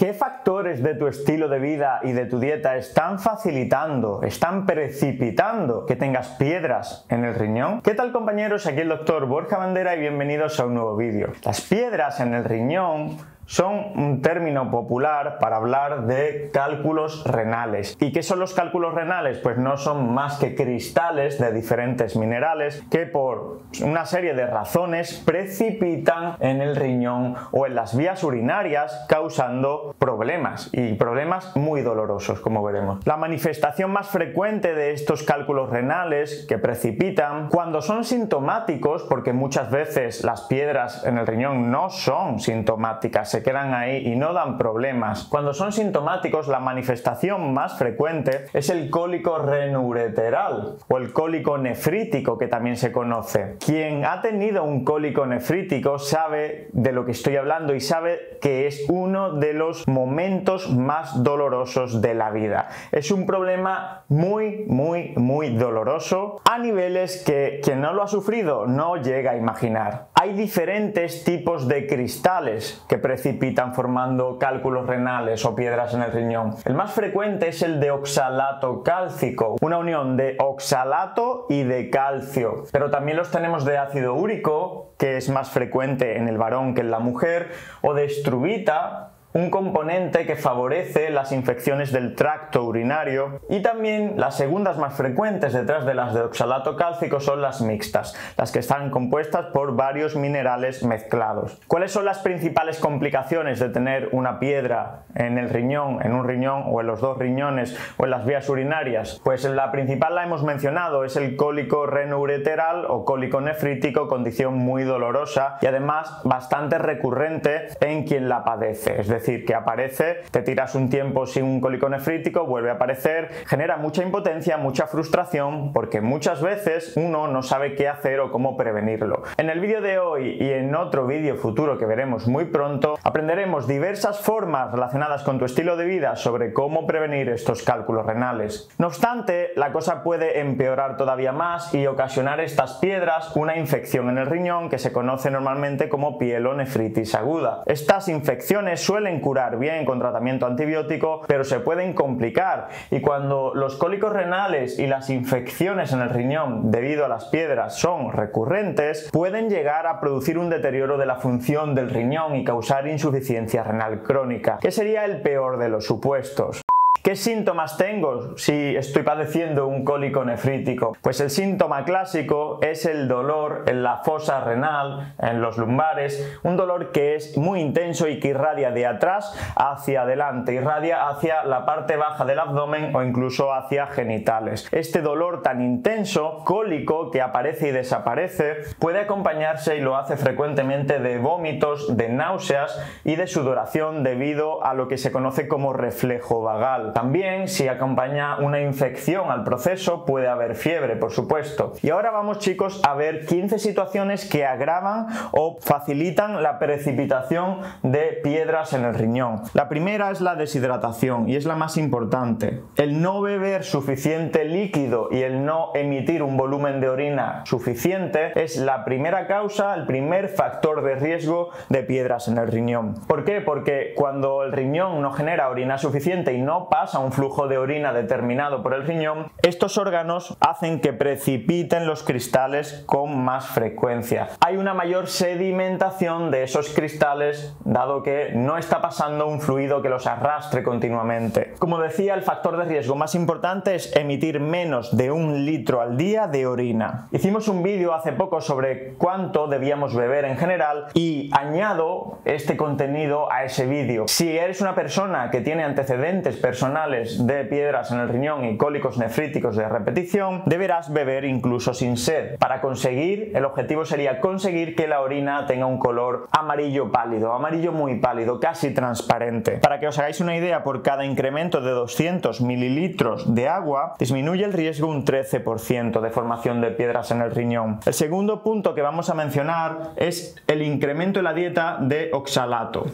¿Qué factores de tu estilo de vida y de tu dieta están facilitando, están precipitando que tengas piedras en el riñón? ¿Qué tal, compañeros? Aquí el doctor Borja Bandera y bienvenidos a un nuevo vídeo. Las piedras en el riñón son un término popular para hablar de cálculos renales. ¿Y qué son los cálculos renales? Pues no son más que cristales de diferentes minerales que por una serie de razones precipitan en el riñón o en las vías urinarias, causando problemas, y problemas muy dolorosos, como veremos. La manifestación más frecuente de estos cálculos renales que precipitan, cuando son sintomáticos, porque muchas veces las piedras en el riñón no son sintomáticas, se quedan ahí y no dan problemas. Cuando son sintomáticos, la manifestación más frecuente es el cólico renoureteral o el cólico nefrítico, que también se conoce. Quien ha tenido un cólico nefrítico sabe de lo que estoy hablando y sabe que es uno de los momentos más dolorosos de la vida. Es un problema muy doloroso a niveles que quien no lo ha sufrido no llega a imaginar. Hay diferentes tipos de cristales que precipitan formando cálculos renales o piedras en el riñón. El más frecuente es el de oxalato cálcico, una unión de oxalato y de calcio. Pero también los tenemos de ácido úrico, que es más frecuente en el varón que en la mujer, o de struvita, un componente que favorece las infecciones del tracto urinario, y también las segundas más frecuentes detrás de las de oxalato cálcico son las mixtas, las que están compuestas por varios minerales mezclados. ¿Cuáles son las principales complicaciones de tener una piedra en el riñón, en un riñón o en los dos riñones o en las vías urinarias? Pues la principal la hemos mencionado, es el cólico renoureteral o cólico nefrítico, condición muy dolorosa y además bastante recurrente en quien la padece. Es decir, que aparece, te tiras un tiempo sin un cólico nefrítico, vuelve a aparecer, genera mucha impotencia, mucha frustración, porque muchas veces uno no sabe qué hacer o cómo prevenirlo. En el vídeo de hoy y en otro vídeo futuro que veremos muy pronto, aprenderemos diversas formas relacionadas con tu estilo de vida sobre cómo prevenir estos cálculos renales. No obstante, la cosa puede empeorar todavía más y ocasionar estas piedras una infección en el riñón que se conoce normalmente como pielonefritis aguda. Estas infecciones suelen curar bien con tratamiento antibiótico, pero se pueden complicar, y cuando los cólicos renales y las infecciones en el riñón debido a las piedras son recurrentes, pueden llegar a producir un deterioro de la función del riñón y causar insuficiencia renal crónica, que sería el peor de los supuestos. ¿Qué síntomas tengo si estoy padeciendo un cólico nefrítico? Pues el síntoma clásico es el dolor en la fosa renal, en los lumbares, un dolor que es muy intenso y que irradia de atrás hacia adelante, irradia hacia la parte baja del abdomen o incluso hacia genitales. Este dolor tan intenso, cólico, que aparece y desaparece, puede acompañarse, y lo hace frecuentemente, de vómitos, de náuseas y de sudoración debido a lo que se conoce como reflejo vagal. También, si acompaña una infección al proceso, puede haber fiebre, por supuesto. Y ahora vamos, chicos, a ver 15 situaciones que agravan o facilitan la precipitación de piedras en el riñón. La primera es la deshidratación, y es la más importante. El no beber suficiente líquido y el no emitir un volumen de orina suficiente es la primera causa, el primer factor de riesgo de piedras en el riñón. ¿Por qué? Porque cuando el riñón no genera orina suficiente y no pasa un flujo de orina determinado por el riñón, estos órganos hacen que precipiten los cristales con más frecuencia. Hay una mayor sedimentación de esos cristales, dado que no está pasando un fluido que los arrastre continuamente. Como decía, el factor de riesgo más importante es emitir menos de 1 litro al día de orina. Hicimos un vídeo hace poco sobre cuánto debíamos beber en general y añado este contenido a ese vídeo. Si eres una persona que tiene antecedentes personales de piedras en el riñón y cólicos nefríticos de repetición, deberás beber incluso sin sed. Para conseguir, el objetivo sería conseguir que la orina tenga un color amarillo pálido, amarillo muy pálido, casi transparente. Para que os hagáis una idea, por cada incremento de 200 mililitros de agua, disminuye el riesgo un 13% de formación de piedras en el riñón. El segundo punto que vamos a mencionar es el incremento en la dieta de oxalato.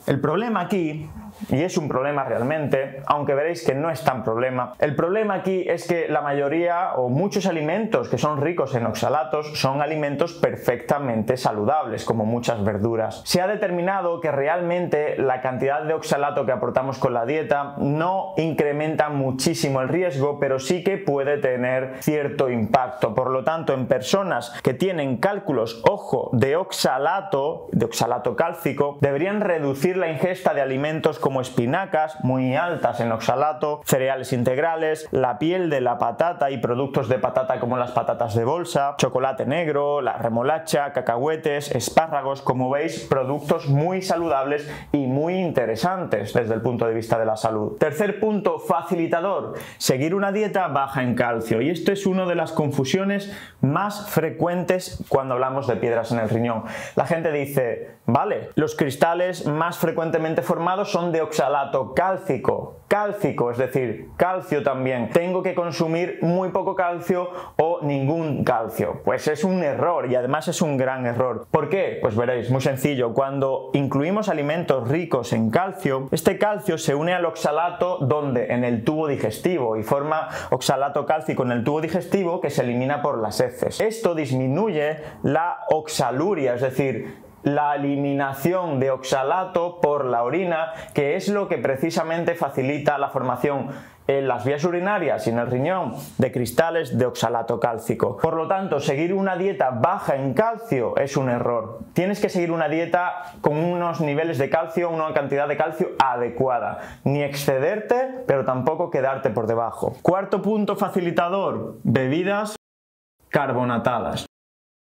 El problema aquí, y es un problema realmente, aunque veréis que no es tan problema, el problema aquí es que la mayoría o muchos alimentos que son ricos en oxalatos son alimentos perfectamente saludables, como muchas verduras. Se ha determinado que realmente la cantidad de oxalato que aportamos con la dieta no incrementa muchísimo el riesgo, pero sí que puede tener cierto impacto. Por lo tanto, en personas que tienen cálculos, ojo, de oxalato cálcico, deberían reducir la ingesta de alimentos como espinacas, muy altas en oxalato, cereales integrales, la piel de la patata y productos de patata como las patatas de bolsa, chocolate negro, la remolacha, cacahuetes, espárragos. Como veis, productos muy saludables y muy interesantes desde el punto de vista de la salud. Tercer punto facilitador, seguir una dieta baja en calcio, y esto es una de las confusiones más frecuentes cuando hablamos de piedras en el riñón. La gente dice, vale, los cristales más frecuentemente formados son de oxalato cálcico, es decir, calcio también. Tengo que consumir muy poco calcio o ningún calcio. Pues es un error, y además es un gran error. ¿Por qué? Pues veréis, muy sencillo. Cuando incluimos alimentos ricos en calcio, este calcio se une al oxalato donde en el tubo digestivo, y forma oxalato cálcico en el tubo digestivo que se elimina por las heces. Esto disminuye la oxaluria, es decir, la eliminación de oxalato por la orina, que es lo que precisamente facilita la formación en las vías urinarias y en el riñón de cristales de oxalato cálcico. Por lo tanto, seguir una dieta baja en calcio es un error. Tienes que seguir una dieta con unos niveles de calcio, una cantidad de calcio adecuada. Ni excederte, pero tampoco quedarte por debajo. Cuarto punto facilitador, bebidas carbonatadas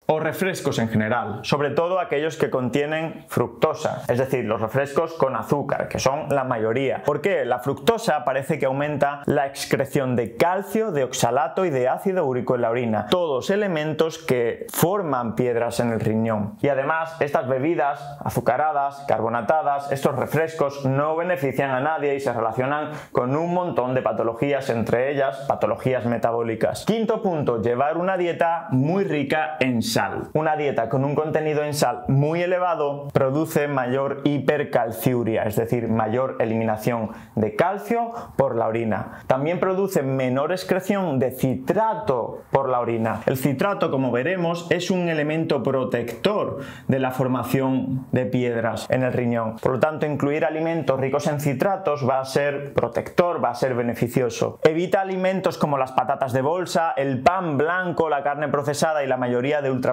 o refrescos en general, sobre todo aquellos que contienen fructosa, es decir, los refrescos con azúcar, que son la mayoría. ¿Por qué? La fructosa parece que aumenta la excreción de calcio, de oxalato y de ácido úrico en la orina, todos elementos que forman piedras en el riñón. Y además, estas bebidas azucaradas, carbonatadas, estos refrescos no benefician a nadie y se relacionan con un montón de patologías, entre ellas patologías metabólicas. Quinto punto, llevar una dieta muy rica en sal. Una dieta con un contenido en sal muy elevado produce mayor hipercalciuria, es decir, mayor eliminación de calcio por la orina. También produce menor excreción de citrato por la orina. El citrato, como veremos, es un elemento protector de la formación de piedras en el riñón. Por lo tanto, incluir alimentos ricos en citratos va a ser protector, va a ser beneficioso. Evita alimentos como las patatas de bolsa, el pan blanco, la carne procesada y la mayoría de ultraprocesados,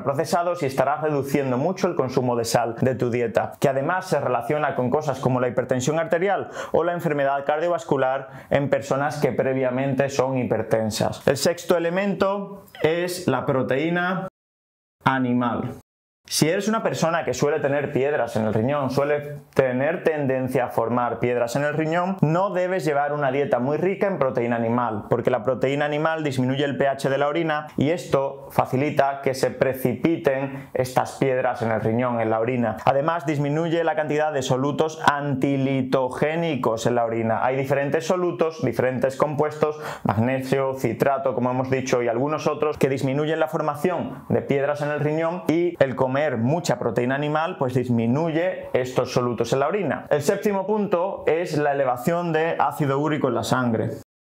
y estarás reduciendo mucho el consumo de sal de tu dieta, que además se relaciona con cosas como la hipertensión arterial o la enfermedad cardiovascular en personas que previamente son hipertensas. El sexto elemento es la proteína animal. Si eres una persona que suele tener piedras en el riñón, suele tener tendencia a formar piedras en el riñón, no debes llevar una dieta muy rica en proteína animal, porque la proteína animal disminuye el pH de la orina y esto facilita que se precipiten estas piedras en el riñón, en la orina. Además, disminuye la cantidad de solutos antilitogénicos en la orina. Hay diferentes solutos, diferentes compuestos, magnesio, citrato, como hemos dicho, y algunos otros que disminuyen la formación de piedras en el riñón, y el comer mucha proteína animal pues disminuye estos solutos en la orina. El séptimo punto es la elevación de ácido úrico en la sangre.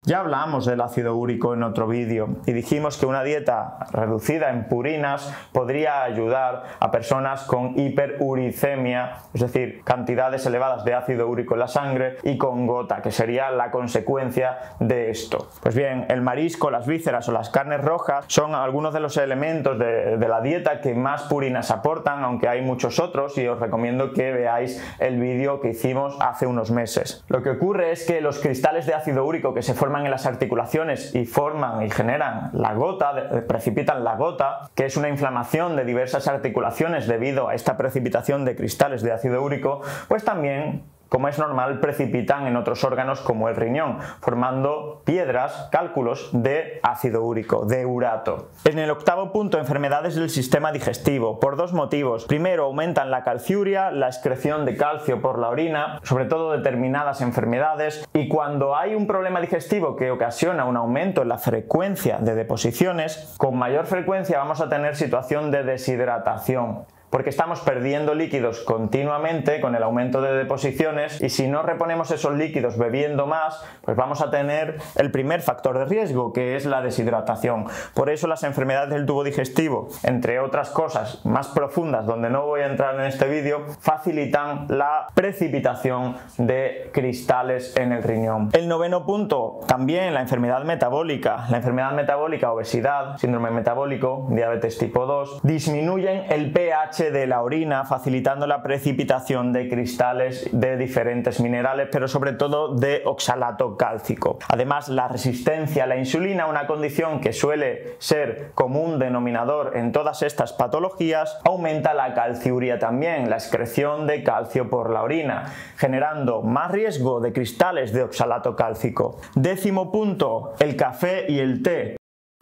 Ya hablamos del ácido úrico en otro vídeo y dijimos que una dieta reducida en purinas podría ayudar a personas con hiperuricemia, es decir, cantidades elevadas de ácido úrico en la sangre, y con gota, que sería la consecuencia de esto. Pues bien, el marisco, las vísceras o las carnes rojas son algunos de los elementos de la dieta que más purinas aportan, aunque hay muchos otros, y os recomiendo que veáis el vídeo que hicimos hace unos meses. Lo que ocurre es que los cristales de ácido úrico que se forman en las articulaciones y forman y generan la gota, precipitan la gota, que es una inflamación de diversas articulaciones debido a esta precipitación de cristales de ácido úrico, pues también, como es normal, precipitan en otros órganos como el riñón, formando piedras, cálculos de ácido úrico, de urato. En el octavo punto, enfermedades del sistema digestivo, por dos motivos. Primero, aumentan la calciuria, la excreción de calcio por la orina, sobre todo determinadas enfermedades, y cuando hay un problema digestivo que ocasiona un aumento en la frecuencia de deposiciones, con mayor frecuencia vamos a tener situación de deshidratación. porque estamos perdiendo líquidos continuamente con el aumento de deposiciones, y si no reponemos esos líquidos bebiendo más, pues vamos a tener el primer factor de riesgo, que es la deshidratación. Por eso las enfermedades del tubo digestivo, entre otras cosas más profundas donde no voy a entrar en este vídeo, facilitan la precipitación de cristales en el riñón. El noveno punto, también la enfermedad metabólica. La enfermedad metabólica, obesidad, síndrome metabólico, diabetes tipo 2, disminuyen el pH de la orina, facilitando la precipitación de cristales de diferentes minerales, pero sobre todo de oxalato cálcico. Además, la resistencia a la insulina, una condición que suele ser común denominador en todas estas patologías, aumenta la calciuria también, la excreción de calcio por la orina, generando más riesgo de cristales de oxalato cálcico. Décimo punto, el café y el té.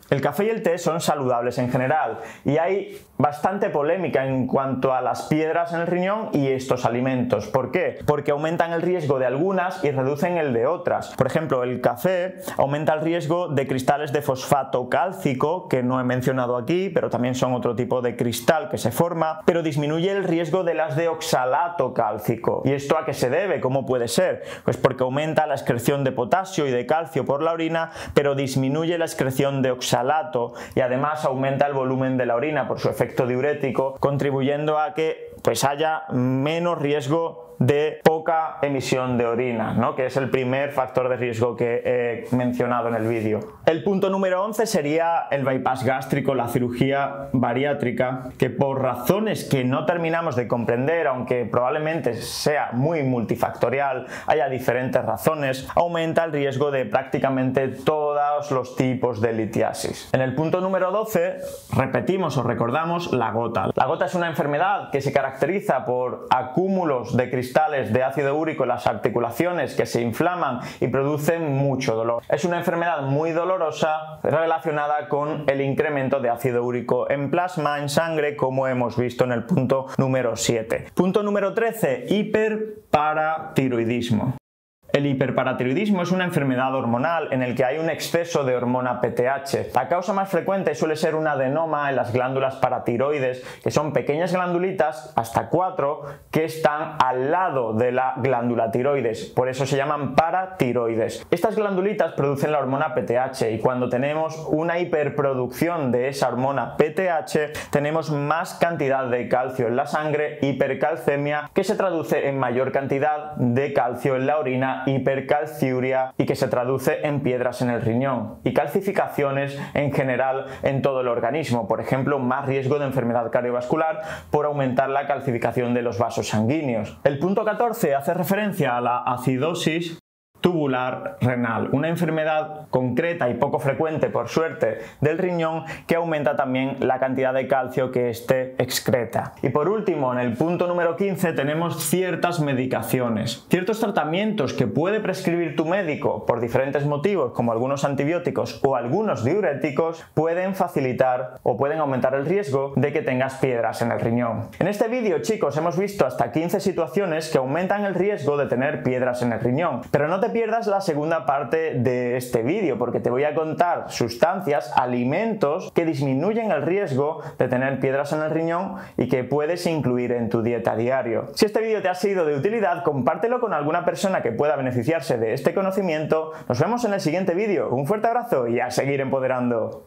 El café y el té son saludables en general y hay bastante polémica en cuanto a las piedras en el riñón y estos alimentos. ¿Por qué? Porque aumentan el riesgo de algunas y reducen el de otras. Por ejemplo, el café aumenta el riesgo de cristales de fosfato cálcico, que no he mencionado aquí, pero también son otro tipo de cristal que se forma, pero disminuye el riesgo de las de oxalato cálcico. ¿Y esto a qué se debe? ¿Cómo puede ser? Pues porque aumenta la excreción de potasio y de calcio por la orina, pero disminuye la excreción de oxalato y además aumenta el volumen de la orina por su efecto diurético, contribuyendo a que pues haya menos riesgo de poca emisión de orina, ¿no? Que es el primer factor de riesgo que he mencionado en el vídeo. El punto número 11 sería el bypass gástrico, la cirugía bariátrica, que por razones que no terminamos de comprender, aunque probablemente sea muy multifactorial, haya diferentes razones, aumenta el riesgo de prácticamente todos los tipos de litiasis. En el punto número 12 repetimos o recordamos la gota. La gota es una enfermedad que se caracteriza por acúmulos de cristales de ácido úrico en las articulaciones que se inflaman y producen mucho dolor. Es una enfermedad muy dolorosa relacionada con el incremento de ácido úrico en plasma, en sangre, como hemos visto en el punto número 7. Punto número 13, hiperparatiroidismo. El hiperparatiroidismo es una enfermedad hormonal en el que hay un exceso de hormona PTH. La causa más frecuente suele ser un adenoma en las glándulas paratiroides, que son pequeñas glandulitas, hasta 4, que están al lado de la glándula tiroides. Por eso se llaman paratiroides. Estas glandulitas producen la hormona PTH y cuando tenemos una hiperproducción de esa hormona PTH, tenemos más cantidad de calcio en la sangre, hipercalcemia, que se traduce en mayor cantidad de calcio en la orina, hipercalciuria, y que se traduce en piedras en el riñón y calcificaciones en general en todo el organismo. Por ejemplo, más riesgo de enfermedad cardiovascular por aumentar la calcificación de los vasos sanguíneos. El punto 14 hace referencia a la acidosis tubular renal, una enfermedad concreta y poco frecuente, por suerte, del riñón, que aumenta también la cantidad de calcio que éste excreta. Y por último, en el punto número 15 tenemos ciertas medicaciones, ciertos tratamientos que puede prescribir tu médico por diferentes motivos, como algunos antibióticos o algunos diuréticos, pueden facilitar o pueden aumentar el riesgo de que tengas piedras en el riñón. En este vídeo, chicos, hemos visto hasta 15 situaciones que aumentan el riesgo de tener piedras en el riñón, pero no te pierdas la segunda parte de este vídeo, porque te voy a contar sustancias, alimentos que disminuyen el riesgo de tener piedras en el riñón y que puedes incluir en tu dieta a diario. Si este vídeo te ha sido de utilidad, compártelo con alguna persona que pueda beneficiarse de este conocimiento. Nos vemos en el siguiente vídeo. Un fuerte abrazo y a seguir empoderando.